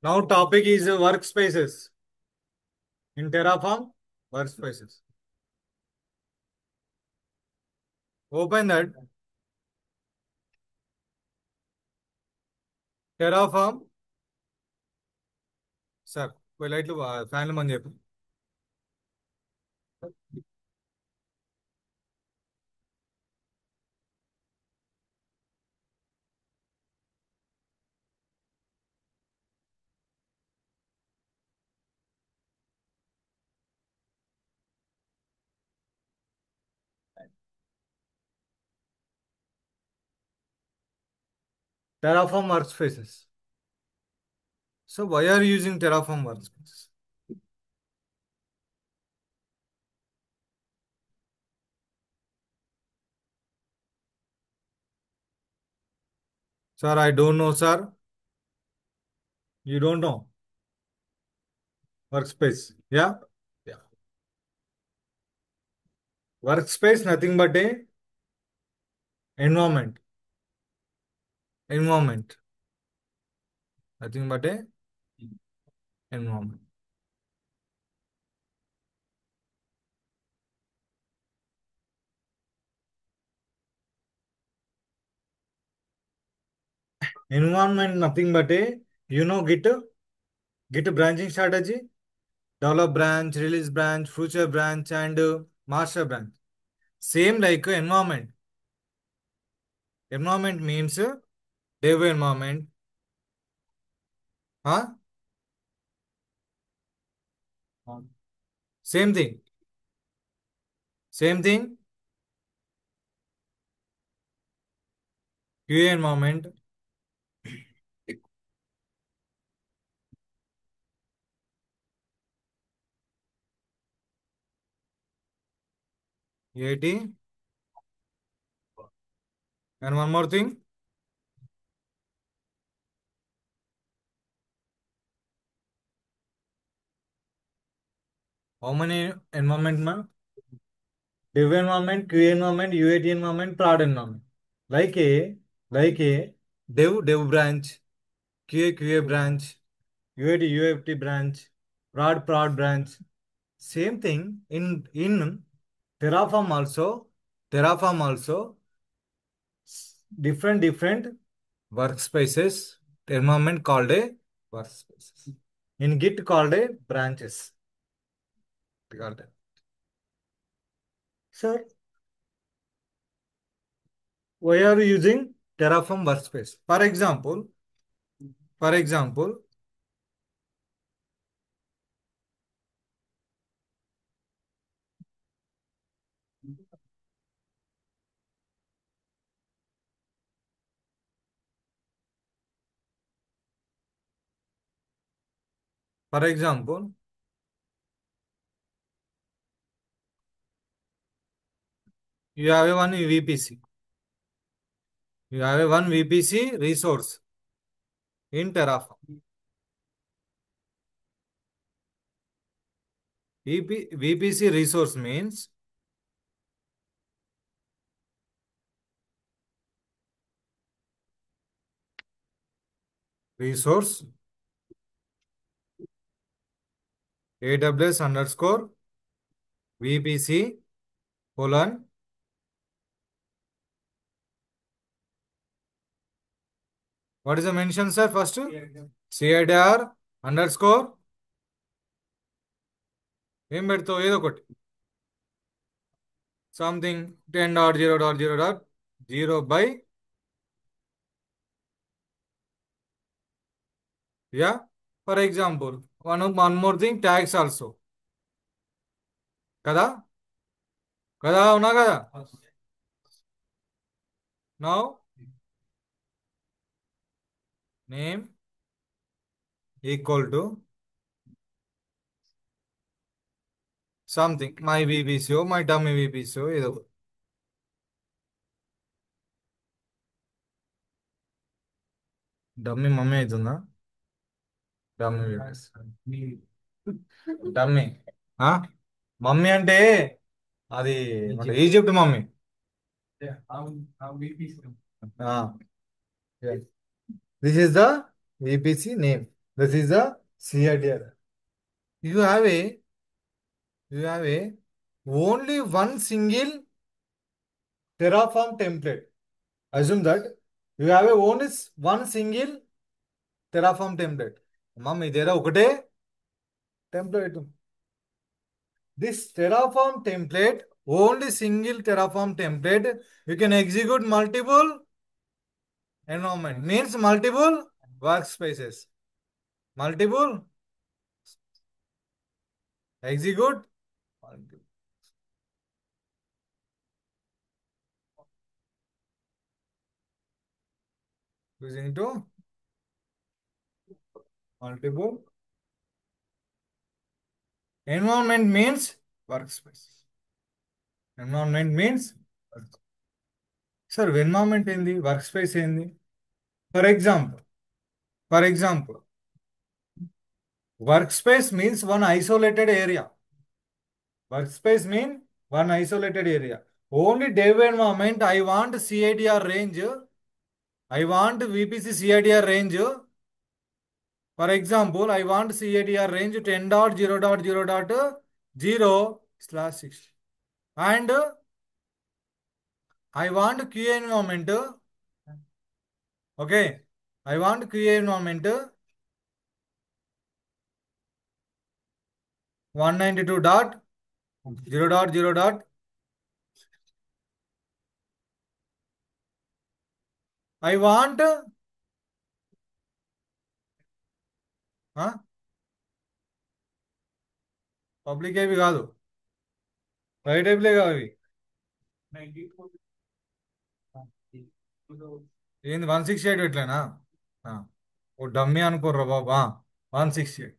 Now topic is workspaces in Terraform workspaces. Open that Terraform. Sir, light fan బంద్ చెప్పు. Terraform workspaces. So why are you using Terraform workspaces? Sir, I don't know, sir. You don't know workspace. Yeah. Yeah. Workspace nothing but a environment. Environment. Nothing but a environment. Environment nothing but a Git branching strategy, develop branch, release branch, future branch, and master branch. Same like environment. Environment means dev environment. Huh? Same thing. Same thing. QA environment. AT. And one more thing. How many environment, man? Dev environment, QA environment, UAT environment, prod environment. Like a dev branch, QA branch, UAT branch, prod branch. Same thing in Terraform also. Terraform also different workspaces. Environment called a workspaces. In Git called a branches. Got that. Sir, why are you using Terraform workspace? For example, for example, you have a one VPC. You have a one VPC resource in Terraform. VPC resource means resource AWS underscore VPC colon. What is the mention, sir? First, CIDR underscore ఏం పెడతావు ఏదో ఒకటి something 10.0.0.0 by yeah. For example, one more thing, tags also. కదా కదా అవునా కదా. Now name equal to something my VPCO, my dummy VPCO ఏదో dummy mummy అవుతుందా డమ్మీ VPC డమ్మీ మమ్మీ అంటే అది Egypt mummy. This is the VPC name. This is the CIDR. You have A you have a only one single Terraform template. Assume that you have a only one single Terraform template. అమ్మా మీ దగ్గర ఒకటే template. This Terraform template, only single Terraform template, you can execute multiple environment. Means multiple workspaces. Multiple execute using to multiple environment means workspace. Environment means sir, environment ఏంది workspace ఏంది? For example, for example, workspace means one isolated area. Workspace mean one isolated area. Only dev environment, I want CIDR range. I want VPC CIDR range. For example, I want CIDR range 10.0.0.0/60. And I want QA environment. Okay. I want QA environment 192.0.0. I want public ఏవి కాదు, private ఏబులే కావు ఇవి. ఏంది 168 ఎట్లనా? ఓ dummy అనుకోర్రా బాబా. 168.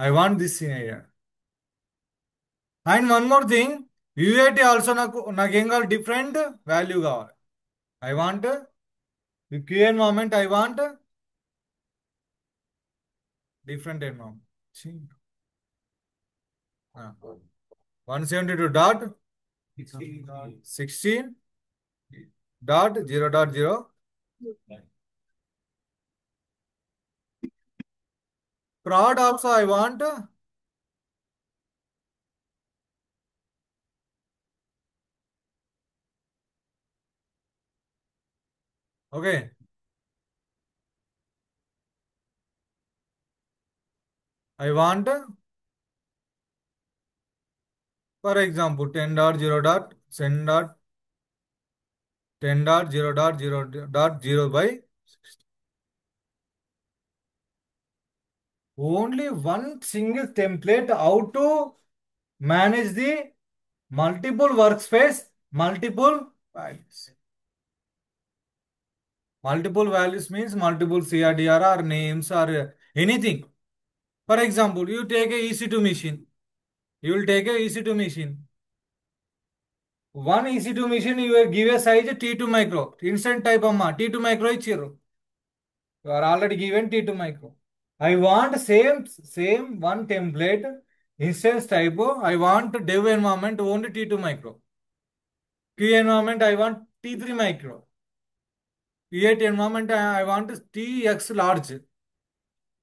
I want this idea. And one more thing, UIT also నాకేం కావాలి, డిఫరెంట్ వాల్యూ కావాలి. I want Q environment, I want different environment. 172.16.0.0. Prod also I want. Okay. I want, for example, 10.0.10.0.0.0 by only one single template. How to manage the multiple workspace, multiple values. Multiple values means multiple CRDR or names or anything. For example, you take a EC2 machine. You will take a EC2 machine. One EC2 machine, you will give a size T2 micro. Instant type amma. T2 micro ichiru. You are already given T2 micro. I want same one template. Instance type. I want dev environment only T2 micro. Q environment I want T3 micro. E8 environment I want TX large.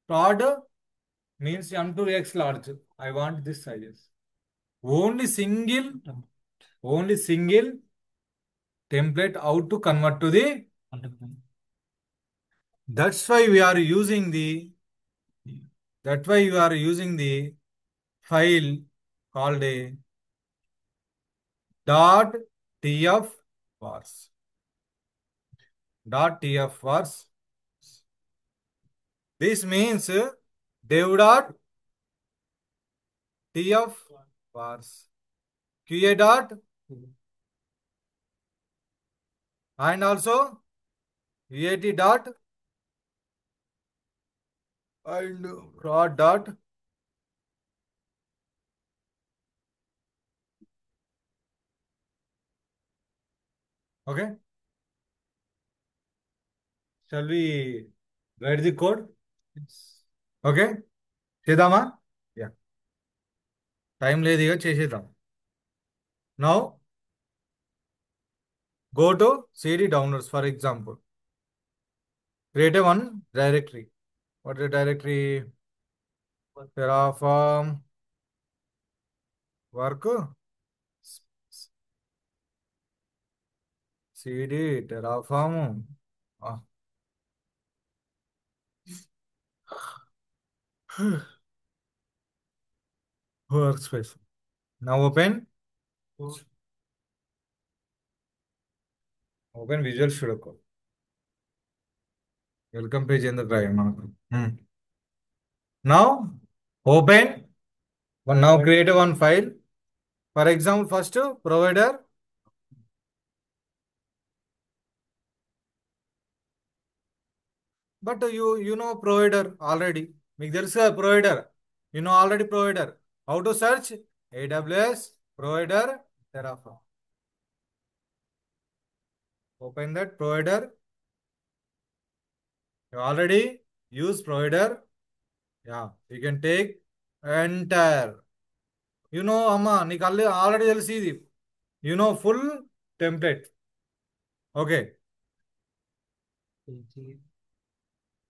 Prod means M2X large. I want this sizes. Only single template how to convert to the. That's why we are using the file called a dot tf vars. Dot tf vars. This means dev dot tf vars qa dot and also uat dot and prod dot. Okay. Shall we write the code? Yes. Okay. Chedama? Yeah. Time లేదు, ఇక చేసేద్దాం. Now go to CD downloads for example. Create a one directory. What is directory? Terraform work CD Terraform workspace. Now open Visual Studio Code. Welcome page ఎందుకు రాయం మనకు? Now open. Now create one file. For example first provider. But you know provider already. మీకు తెలుసు కదా provider. You know already provider. How to search? AWS provider Terraform. Open that provider. You already use provider. Yeah, you can take entire. You know, Amma, నీకు already తెలిసి ఇది. You know full template. Okay.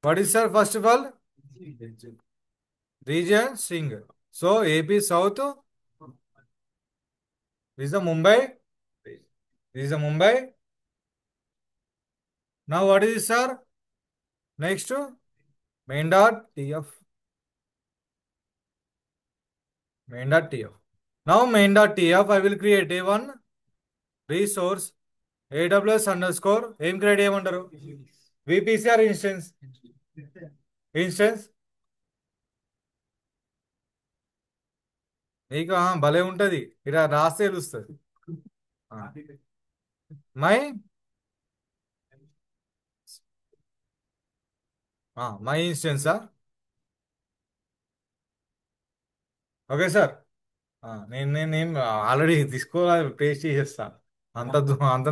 What is sir first of all? Region string. So AP South. This is the Mumbai. This is the Mumbai. Now what is this, sir? Next main.tf. Main.tf. Now main.tf I will create a one resource AWS underscore ఏం create చేయమంటారు? VPC instance. Instance నీకు భలే ఉంటది, ఇలా రాస్తే తెలుస్తుంది. My my ఇన్స్టెన్సా? Okay sir. నేను ఆల్రెడీ తీసుకోవాలి, పేస్ట్ చేసేస్తా. అంత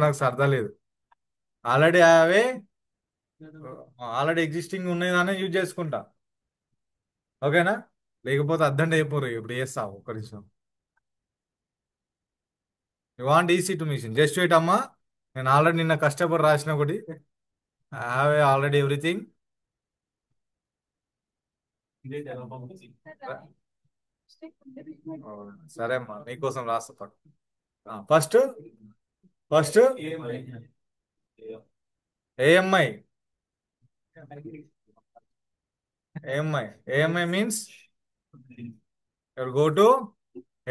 నాకు సరదా లేదు. ఆల్రెడీ అవే ఆల్రెడీ ఎగ్జిస్టింగ్ ఉన్నదానే యూజ్ చేసుకుంటా. ఓకేనా? లేకపోతే అర్థం అయిపోరు. ఇప్పుడు చేస్తా ఒక్క నిమిషం. You want EC two machine, just wait అమ్మా. నేను ఆల్రెడీ నిన్న కష్టపడి రాసిన ఒకటి. I have already everything. సరే అమ్మా, నీకోసం రాస్తా. First first AMI. AMI AMI means go to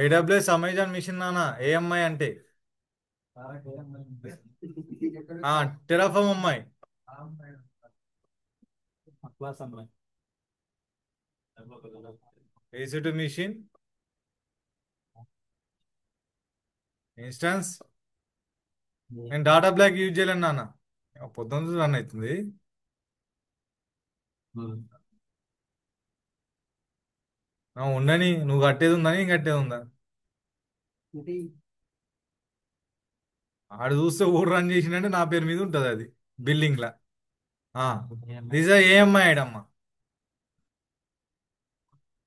AWS Amazon machine నాన్న. ఏఎంఐ అంటే టెరాఫార్మ్ అమ్మాయి. EC two machine instance. నేను డాటా బ్లాక్ యూజ్ చేయలేను నాన్న, పొద్దున్న రన్ అవుతుంది. ఉండని, నువ్వు కట్టేది ఉందని కట్టేది ఉందా? ఆడు చూస్తే ఊరు రన్ చేసిందంటే నా పేరు మీద ఉంటుంది అది బిల్డింగ్ లా. పిజ్జా ఏఎంఐ ఐడమ్మా.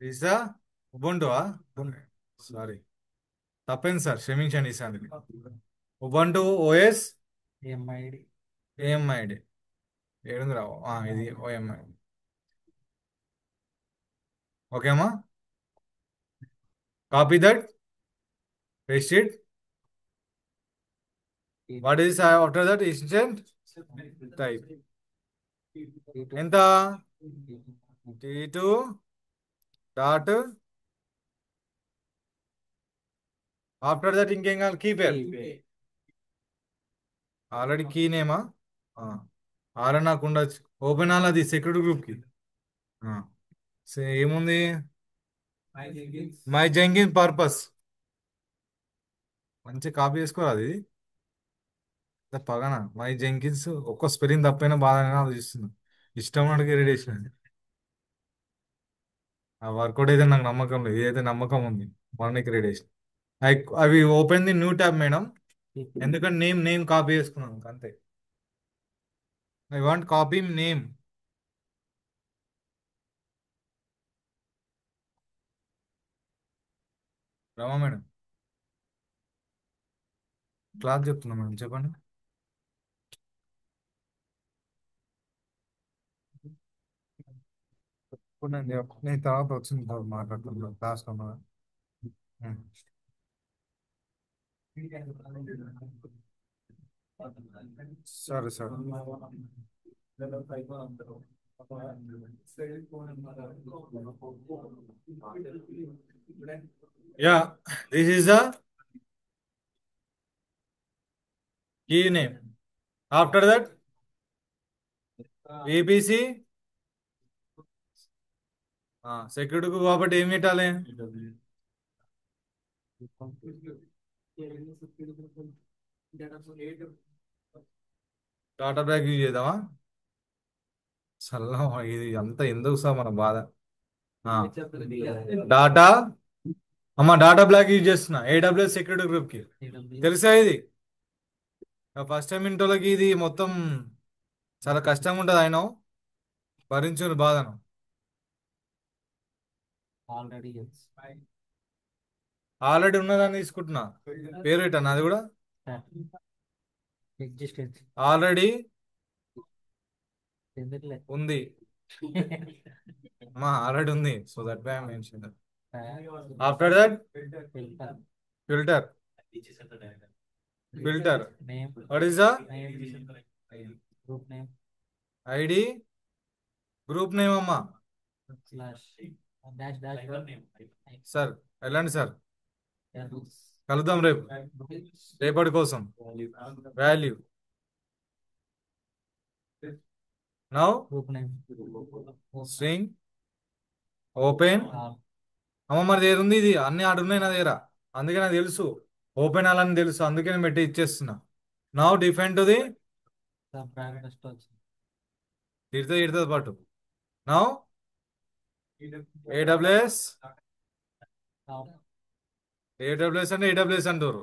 పిజ్జా ఉబంటువా? సారీ, తప్పేంది సార్, క్షమించండి ఈసారి. ఉబంటు ఓఎస్ ఏఎంఐడి ఏడుంది రావు. ఇది ఓఎంఐ. ఓకే అమ్మా, copy that, paste it. What is after that instance type ఎంత? T2 dot. ఆఫ్టర్ దట్ ఇంకేం కావాలి? కీ పేరు. Already key నేమా? ఆల్రెడీ నాకు ఉండొచ్చు. ఓపెన్ అది సెక్యూరిటీ గ్రూప్ కి. ఏముంది? My Jenkins purpose. మంచి కాపీ చేసుకోవాలి అది. పగన మై జెంకిన్స్ ఒక్క స్పెల్లింగ్ తప్పైనా బాధ ఆలోచిస్తున్నా. ఇష్టం అడిగి రెడీ చేసిన. ఆ వర్కౌట్ అయితే నాకు నమ్మకం లేదు, ఇదైతే నమ్మకం ఉంది. మార్నింగ్ రెడీ చేసిన. అవి open the new tab madam. ఎందుకంటే నేమ్ కాపీ చేసుకున్నాను అంతే. I want copy name. Rama madam, class చెప్తున్నా మేడం, చెప్పండి. ఇప్పుడు నేను తర్వాత వచ్చిన తర్వాత మాట్లాడుతున్నాను క్లాస్ లో ఉన్నా. సరే సరే. Yeah, this is the key name. After that, ABC సెక్యూరిటీకి కాబట్టి ఏం పెట్టాలి? డాటా బ్యాక్ యూజ్ చేద్దామా? చల్లవా ఇది అంతా ఎందుకు సార్ మన బాధ. డాటా డాటా బ్లాక్ యూజ్ చేస్తున్నా ఏడబ్ల్యూఎస్ సెక్యూరిటీ గ్రూప్ కి. తెలుసా ఇది? ఫస్ట్ టైం ఇంటోళ్ళకి ఇది మొత్తం చాలా కష్టంగా ఉంటుంది. ఆయన భరించుని బాధను. ఆల్రెడీ ఉన్నదాన్ని తీసుకుంటున్నా. పేరు పెట్టాను అది కూడా. ఆల్రెడీ ఉంది. ఆల్రెడీ ఉంది. So that why I mention that. After that filter. Filter. What is the ID? Group name అమ్మా. సార్ వెళ్ళండి సార్, కలుద్దాం రేపు, రేపటి కోసం. Value now string open. మరి దగ్గర ఉంది ఇది, అన్ని ఆడున్నాయి నా దగ్గర, అందుకే నాకు తెలుసు ఓపెన్ అవ్వాలని తెలుసు, అందుకే నేను పెట్టి ఇచ్చేస్తున్నా. నౌ డిఫైన్ టు ది ఇడుతుంది పాటు. Now AWS. ఏడబ్ల్యూఎస్ అంటే ఏడబ్ల్యూఎస్ అంటారు.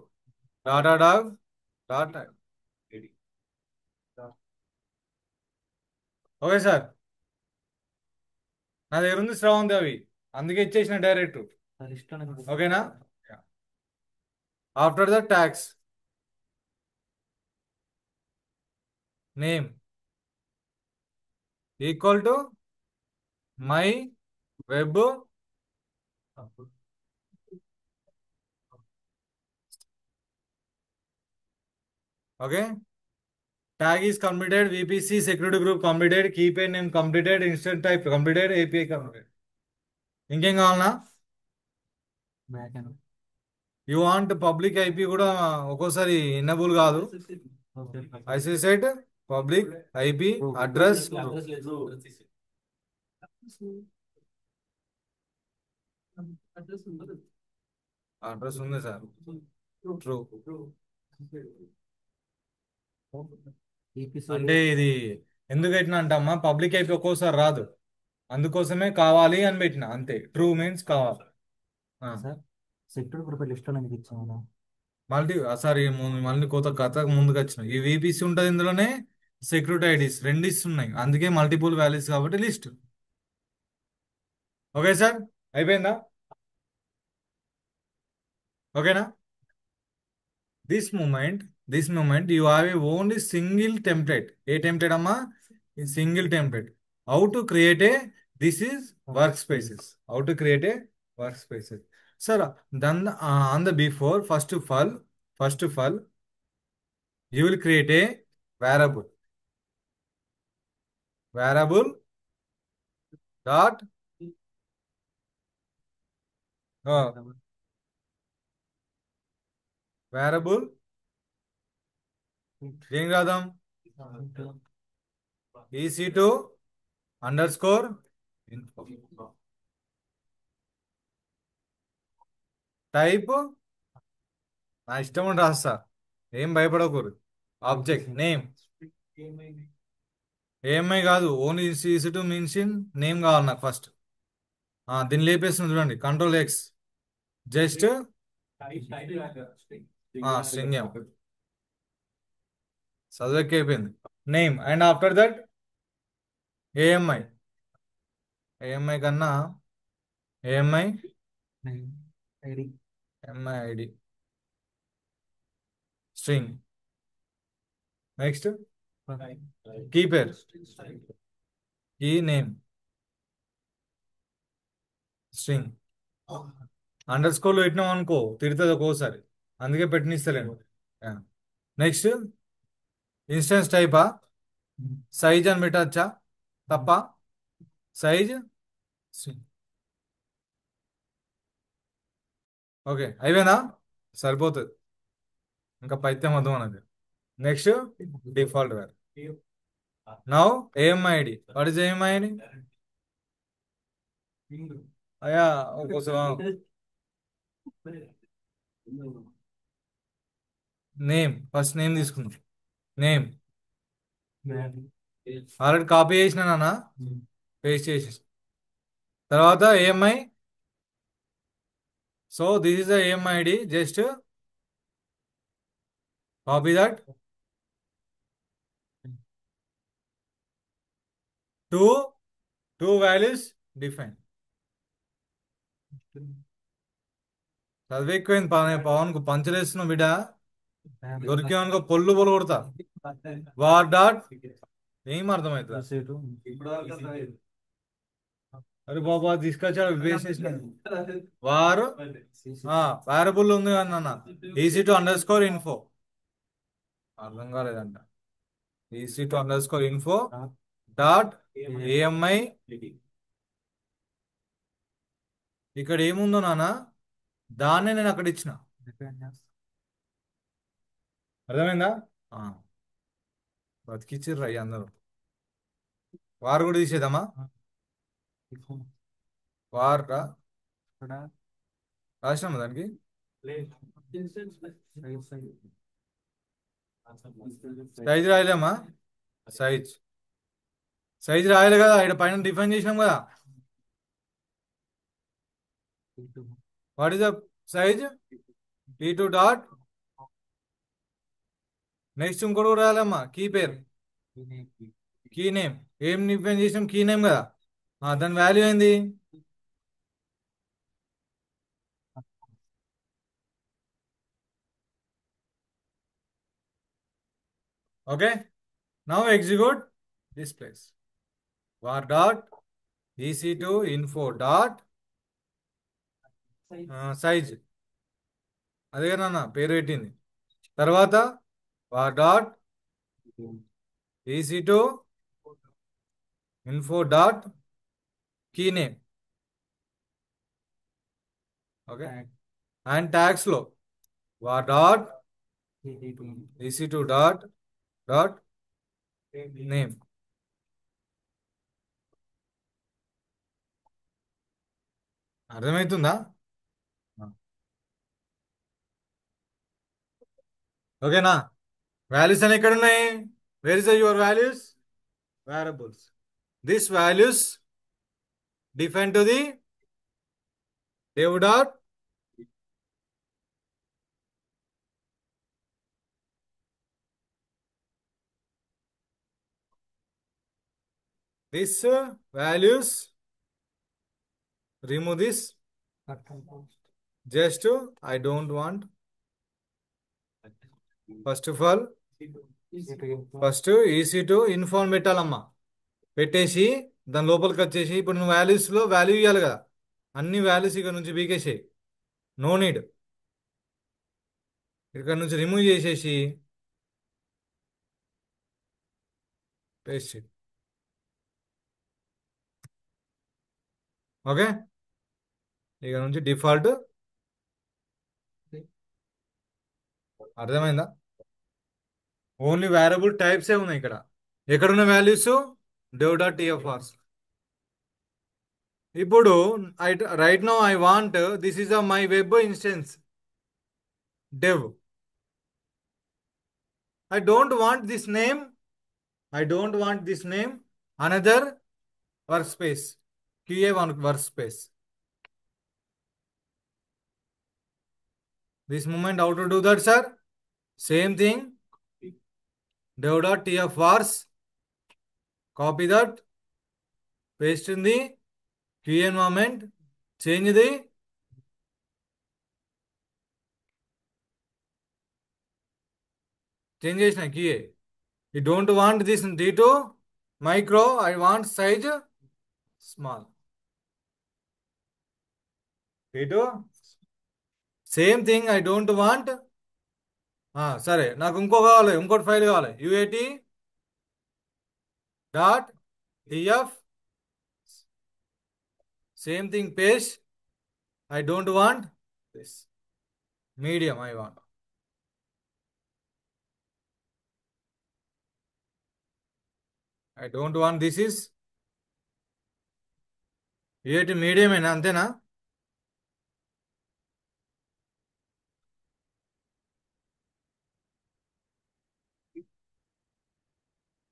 Data dog data. Okay sir, నా దగ్గర ఉంది శ్రవంతి అవి, అందుకే ఇచ్చేసిన డైరెక్ట్. ఓకేనా? After the tax name equal to my web okay. Tag is completed, VPC security group completed, key pair name completed, instant type completed, API completed. ఇంకేం కావాలనా? యూ వాంట్ పబ్లిక్ ఐపీ కూడా ఒక్కోసారి ఎనబుల్ కాదు. ఐసీసెట్ పబ్లిక్ ఐపీ అడ్రస్. అడ్రస్ ఉంది sir, true. అంటే ఇది ఎందుకు పెట్టినా అంటమ్మా, పబ్లిక్ ఐపీ ఒక్కోసారి రాదు, అందుకోసమే కావాలి అని పెట్టిన అంతే. ట్రూ మీన్స్ కావాలి. సెక్యూరిటీ గ్రూప్ లిస్ట్ అనేది ఇచ్చాను. మల్టీ సారీ మళ్ళీ కొత్త కథ ముందుకు వచ్చిన ఈ విపిసి ఉంటుంది, ఇందులోనే సెక్యూరిటీ ఐడీస్ రెండు ఇస్తున్నాయి, అందుకే మల్టిపుల్ వాల్యూస్ కాబట్టి లిస్ట్. ఓకే సార్, అయిపోయిందా? ఓకేనా? This moment you have a only single template. A template అమ్మా? Single template. How to create a this is work spaces. How to create a work spaces. Sir then on the before first of all you will create a variable dot uh, variable ఏం రాద్దాం? EC2 underscore type నా ఇష్టం అని రాస్తా, ఏం భయపడకూరు. Object name AMI కాదు, only EC2 means in name కావాలి నాకు ఫస్ట్. దీన్ని లేపేస్తుంది చూడండి, కంట్రోల్ ఎక్స్, జస్ట్ స్ట్రింగ్ చదువుకి అయిపోయింది. Name and after that AMI. AMI కన్నా AMI ID MID string. Next, key pair, key name string. Underscore పెట్టినాం అనుకో తిడుతుంది ఒక్కోసారి, అందుకే పెట్టినిస్తలేను. నెక్స్ట్ ఇన్స్టెన్స్ టైపా, సైజ్ అని పెట్టచ్చా? తప్ప, సైజ్ ఓకే అయిపోయిందా? సరిపోతుంది, ఇంకా పైత్యం వద్దు మనది. Next default where. Now AMI ID, what is AMI ID? అయ్యా ఒక్కోసారి నేమ్, ఫస్ట్ నేమ్ తీసుకుందాం. నేమ్ ఆల్రెడీ కాపీ చేసిన నాన్న, పేస్ట్ చేసి. తర్వాత AMI, so this is the AMI ID, just copy that to two values define. చదివి ఎక్కువైంది పవన్ కు పంచలేస్తున్నావు బిడ్డ, దొరికేమనుకో పొల్లు పొలు కొడతా. వార్ డాట్ ఏం అర్థమవుతుంది? అరే బాబా తీసుకొచ్చాడు వేసేసిన వారు వేరబుల్ ఉంది అన్న, EC2_info అర్థం కాలేదంట. EC2_info dot AMI. ఇక్కడ ఏముందో నాన్న దాన్నే నేను అక్కడ ఇచ్చిన, అర్థమైందా? బతికిచ్చిర్రు అయ్యి అందరూ. వారు కూడా తీసేద్దామా? వార్ రాసినామా దానికి? సైజ్ రాయలేమా? సైజ్ సైజ్ రాయలే కదా, ఇక్కడ పైన డిఫైన్ చేసినాం కదా. What is the size? T2 dot. Next ఇంకోటి కూడా రాయాలమ్మా, కీ పేరు, కీ నేమ్. ఏం డిఫైన్ చేసినాం? కీ నేమ్ కదా. దాని వాల్యూ ఏంది? Okay, now execute this place. Var dot EC2_info dot size, అదే నాన్న పేరు పెట్టింది. తర్వాత var dot EC2_info dot key name. Okay, and tags లో var dot EC2 dot dot name. అర్థమవుతుందా? ఓకేనా? వాల్యూస్ అని ఎక్కడ ఉన్నాయి? Where is your values? Variables. This values define to the dev dot this values, remove this, just I don't want. First of all first EC2_info అని పెట్టాలమ్మా. పెట్టేసి దాని లోపలికి వచ్చేసి ఇప్పుడు నువ్వు వాల్యూస్ లో వాల్యూ ఇవ్వాలి కదా, అన్ని వాల్యూస్ ఇక్కడ నుంచి బీకేసాయి, నో నీడ్. ఇక్కడ నుంచి రిమూవ్ చేసేసి పేస్ట్. ఓకే, ఇక నుంచి డిఫాల్ట్. అర్థమైందా? ఓన్లీ వేరియబుల్ టైప్సే ఉన్నాయి ఇక్కడ. ఎక్కడున్న వాల్యూస్? dev.tfrs. ఇప్పుడు right now I want this is my web instance dev. I don't want this name. I don't want this name. Another workspace. QA1 workspace. This moment how to do that, sir? Same thing. dev.tfrs. Copy that. Paste in the QA environment. Change the change చేసిన key you don't want this D2 micro I want size small D2 same thing I don't want సరే నాకు ఇంకోటి file కావాలి UAT dot TF same thing page I don't want this medium I want I don't want this is UAT మీడియమేనా అంతేనా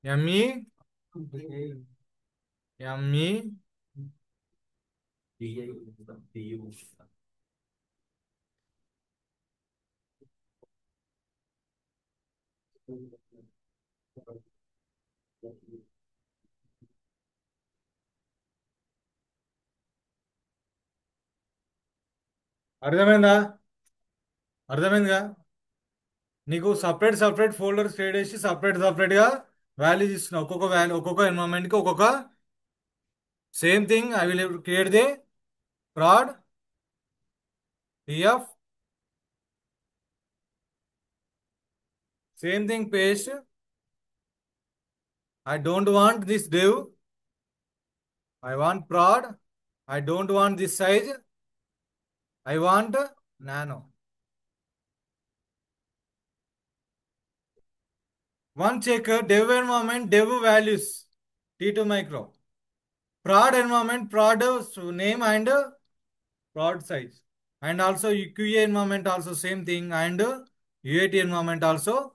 ME ME అర్థమైందా అర్థమైందిగా నీకు separate folders create చేసి సపరేట్గా వాల్యూస్ ఇస్తున్నా ఒక్కొక్క వాల్యూ ఒక్కొక్క ఎన్విరాన్మెంట్కి ఒక్కొక్క same thing I will create the prod TF same thing paste I don't want this div I want prod I don't want this size I want nano one check dev environment dev values T2 micro prod environment prod name and prod size and also QA environment also same thing and UAT environment also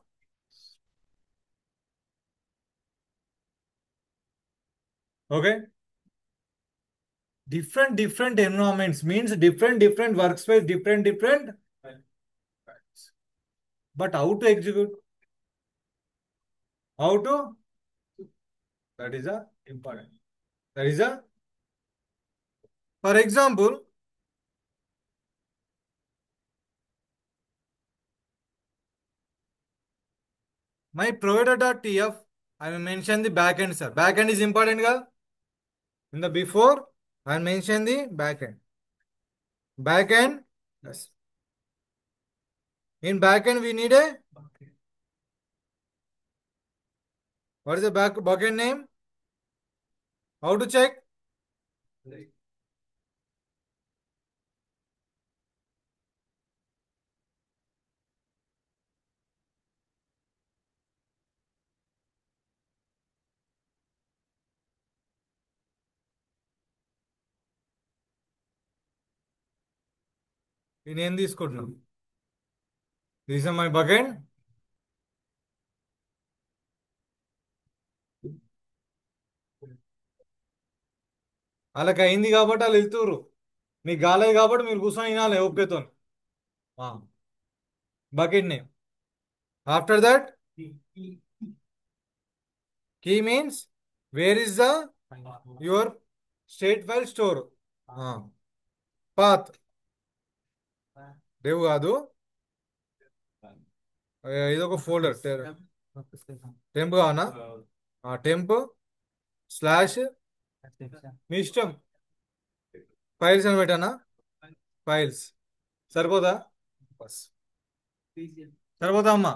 okay different environments means different workspace different but how to execute how to that is a important that is a for example my provider.tf I will mention the backend sir backend is important girl in the before I will mention the backend yes in backend we need a what is the backend name how to check in this code now this is my backend వాళ్ళకి అయింది కాబట్టి వాళ్ళు వెళ్తుర్రు మీకు కాలేదు కాబట్టి మీరు కూర్చొని వినాలి ఓకేతో bucket name after that key means where is the your state file store path రేవు కాదు ఇదొక ఫోల్డర్ టెంప్ కావనా టెంప్ స్లాష్ మీ ఇష్టం ఫైల్స్ అని పెట్టానా ఫైల్స్ సరిపోదా బస్ సరిపోతా అమ్మా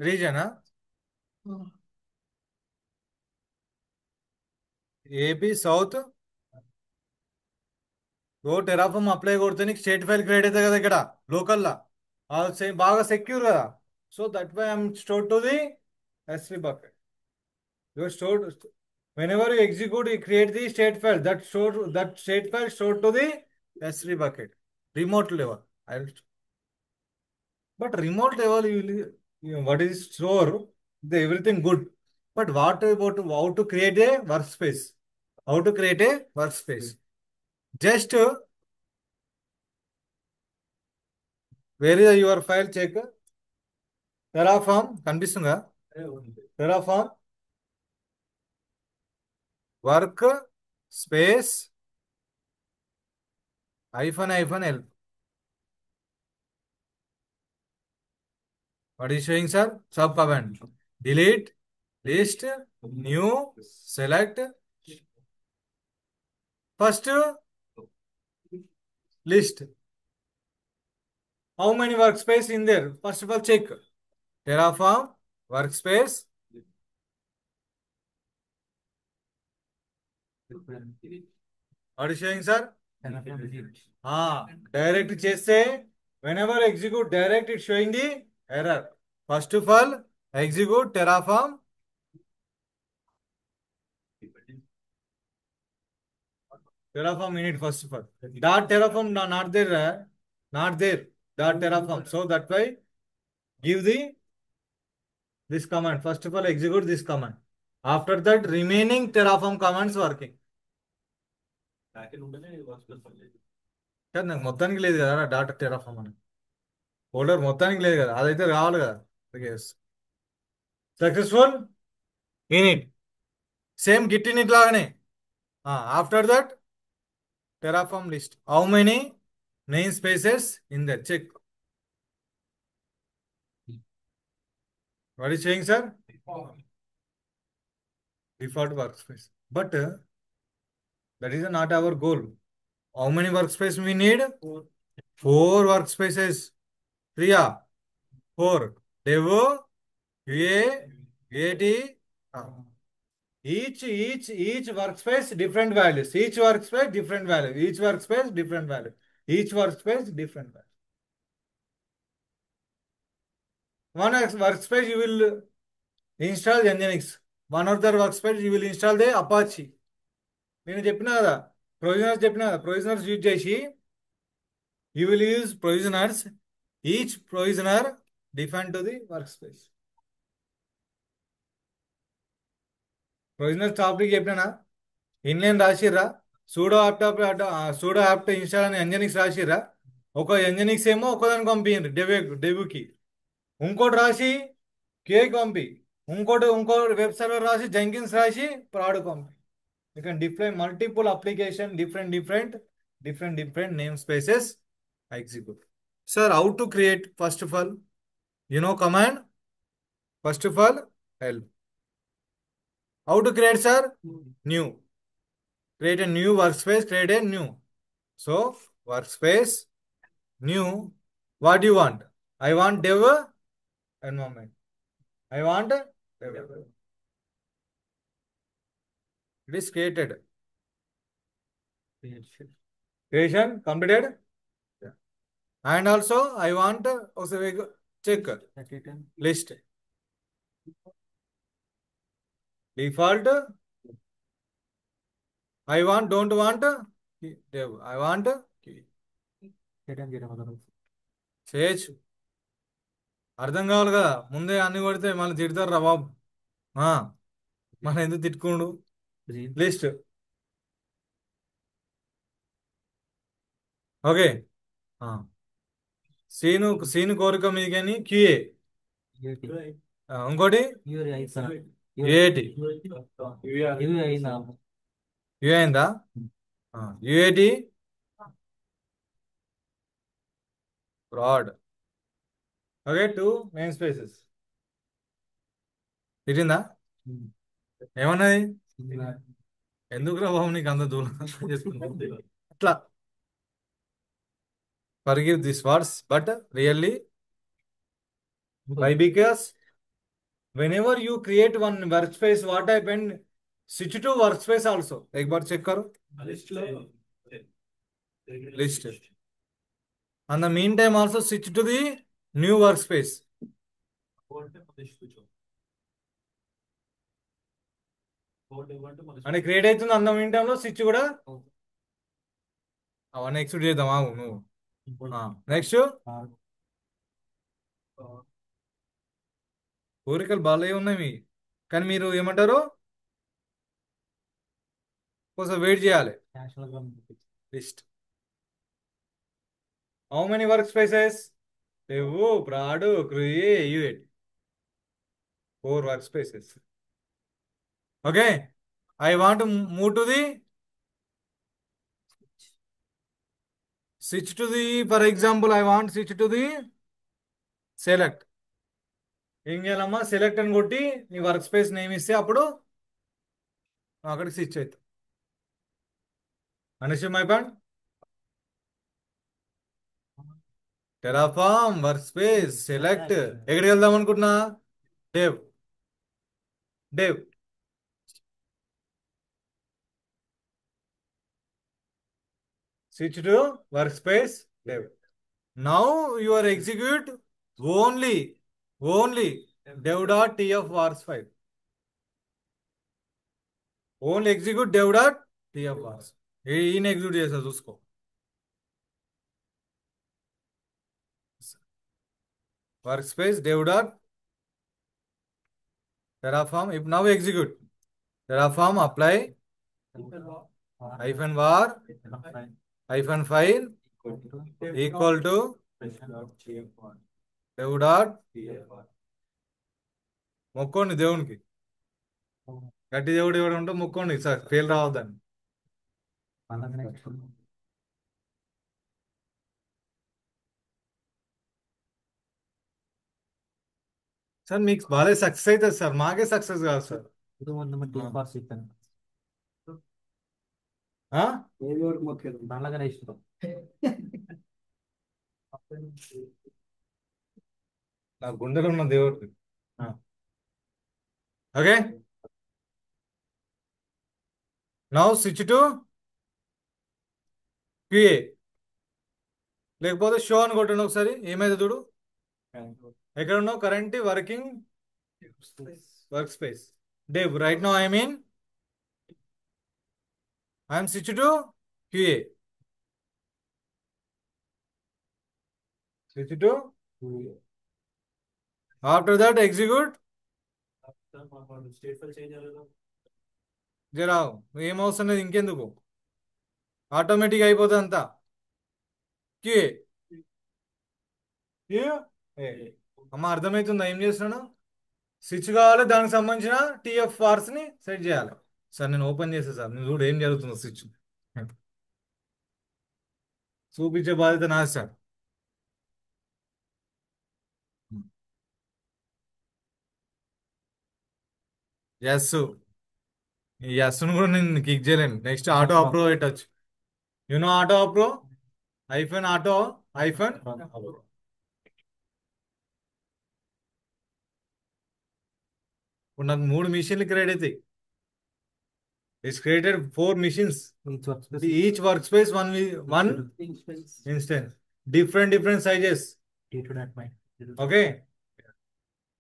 రీజనా ఏపీ సౌత్ టెరాఫామ్ అప్లై కొడితే నీకు స్టేట్ ఫైల్ క్రియేట్ అవుతుంది కదా ఇక్కడ లోకల్లా బాగా సెక్యూర్ కదా so that why I'm store to the S3 bucket you stored whenever you execute you create the state file that state file stored to the S3 bucket remote level I'll but remote level what is store the everything good but what about how to create a workspace how to create a workspace just where is your file check terraform కనిపిస్తుందా terraform work space -L What is showing, sir? Sub command. Delete, list, new, select. First list. How many workspace in there? First of all, check. Terraform, workspace. What is showing, sir? Direct చేస్తే whenever execute direct, it's showing the error. First of all, execute Terraform. Terraform init first of all. Dot Terraform not there, not there. Dot Terraform. So that way, give the this command. First of all, execute this command. After that, remaining Terraform commands working. నాకు మొత్తానికి లేదు కదా data Terraform అని folder మొత్తానికి లేదు కదా అదైతే కావాలి కదా successful init same git init లాగానే after that Terraform list how many namespaces in that check what is saying sir default workspace but that is not our goal. How many workspace we need? Four workspaces. Priya, four. Devo, UA, AT. Each workspace different values. Each workspace different value. Each workspace different value. Each workspace different value. One workspace you will install Nginx. One other workspace you will install the Apache. నేను చెప్పినా కదా provisioners చెప్పినా కదా provisioners use చేసి you will use provisioners each provisioner define to the workspace provisioners topic చెప్పినా inline రాసిర్రా sudo apt install అని nginx రాసిర్రా ఒక ఎంజనిక్స్ ఏమో ఒకదానికి పంపించండి డెబ్యూకి ఇంకోటి రాసి కేక్ పంపి ఇంకో వెబ్ సర్వర్ రాసి జెంకిన్స్ రాసి ప్రాడక్ట్ పంపి. You can deploy multiple application, different namespaces. Execute. Sir, how to create? First of all, you know command. First of all, help. How to create, sir? New. Create a new workspace. Create a new. So workspace, new. What do you want? I want dev environment. I want dev. It is created. Creation completed. Yeah. And also I want also check list default. I want don't want dev. I want చేయొచ్చు అర్థం కావాలి కదా ముందే అన్ని కొడితే మళ్ళీ తిడతారు రా బాబు మన ఎందుకు తిట్టుకోండు లిస్ట్ ఓకే సీను కోరిక మీద కానీ క్యూఏ ఇంకోటి యుఏటి యు అయిందా UAT prod okay two main spaces తిరిగిందా ఏమన్నది ఎందుకురా బాబు నీకు అంత దూరం చేసుకుంటా అట్లా forgive these words but really why because whenever you create one workspace what happened switch to workspace also एक बार check करो list and the meantime also switch to the new workspace అని క్రియేట్ అవుతుంది అంత మీన్ టైంలో switch కూడా అవన్నీ execute చేద్దాం ఆగు నువ్వు నెక్స్ట్ కోరికలు బాగా ఉన్నాయి మీ కానీ మీరు ఏమంటారు కొంచెం వెయిట్ చేయాలి list how many workspaces లేవు prod create UAT 4 workspaces okay I want move to the switch to the for example I want switch to the select ఏం చేయాలమ్మా, సెలెక్ట్ అని కొట్టి నీ వర్క్ స్పేస్ నేమ్ ఇస్తే అప్పుడు అక్కడికి switch అవుతుంది. Understand my point? Terraform workspace select. ఎక్కడికి వెళ్దాం అనుకుంటున్నా? Dev. Dev. Switch to workspace dev. Now you are execute only only dev dot tf vars file. Only execute dev dot tf vars. ఈయన execute చేస్తా చూసుకో. Workspace dev dot terraform. If now execute terraform apply hyphen var hyphen file equal to dev dot. మొక్కోండి దేవునికి, గట్టి దేవుడు ఎవడు ఉంటే మొక్కోండి sir, fail రావద్దని. Sir మీకు బాగా సక్సెస్ అవుతుంది సార్, మాకే సక్సెస్ కాదు సార్. ఆ? నా గుండెలో ఉన్న దేవుడికి. Okay, now switch to QA. లేకపోతే షో అని కొట్టండి ఒకసారి, ఏమైతే చూడు. ఎక్కడ ఉన్నావు? Current working work space Dave. Right now I'm switch to QA. Switch to after that execute. జరా ఏం అవసరం లేదు, ఇంకెందుకు, ఆటోమేటిక్ అయిపోతుంది అంతా. క్యూఏ. అమ్మ అర్థమవుతుందా ఏం చేస్తున్నాను? స్విచ్ కావాలి, దానికి సంబంధించిన టీఎఫ్ వార్స్ ని సెట్ చేయాలి. సార్ నేను ఓపెన్ చేసా సార్, నువ్వు చూడు ఏం జరుగుతుందో. స్విచ్ చూపించే బాధ్యత నాది సార్. ఎస్, ఈ ఎస్ ను కూడా నేను క్లిక్ చేయలేను. నెక్స్ట్ ఆటో అప్రూవ్ పెట్టచ్చు. You know auto approve hyphen auto hyphen. ఇప్పుడు నాకు 3 మిషన్లు క్రియేట్ అవుతాయి. It's created 4 machines. Each work space one instance, different sizes. Okay,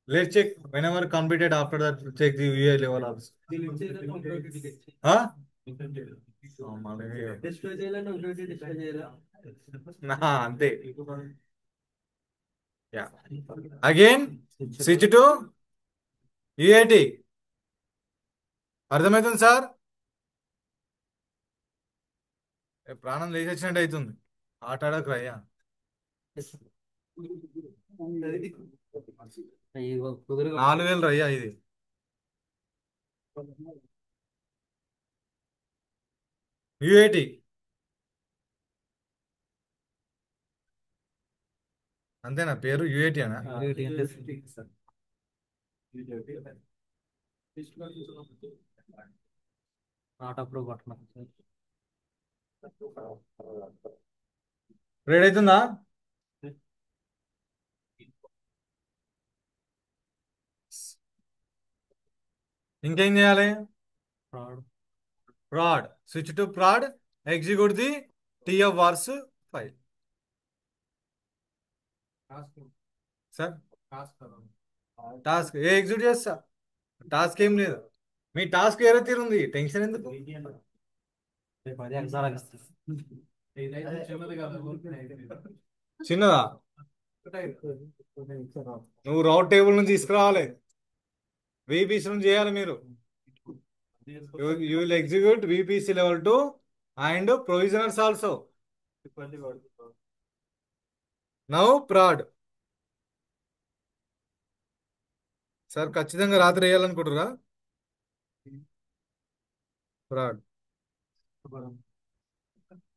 let's check whenever completed. After that check the UI level also. Huh? Nah, అంతే. Yeah, again switch to UAT. అర్థమవుతుంది sir? ప్రాణం లేచి వచ్చినట్టు అవుతుంది. ఆట ఆడకు రయ్యా. $4,000 రయ్యా ఇది. UAT అంతేనా పేరు? UAT అనా? రెడీ అవుతుందా? ఇంకేం చేయాలి? Prod. Switch to prod, execute the TF vars file. Sir task ఏ ఎగ్జిక్యూట్ చేస్తా, టాస్క్ ఏం లేదు. మీ టాస్క్ వేరే తీరుంది, టెన్షన్ ఎందుకు? చిన్నదా? నువ్వు రౌట్ టేబుల్ నుంచి తీసుకురావాలి, VPC నుంచి చేయాలి మీరు. You will execute VPC level 2 and provisioners also. Now prod. Sir ఖచ్చితంగా రాత్రి వేయాలనుకుంటారా? ప్రాడ్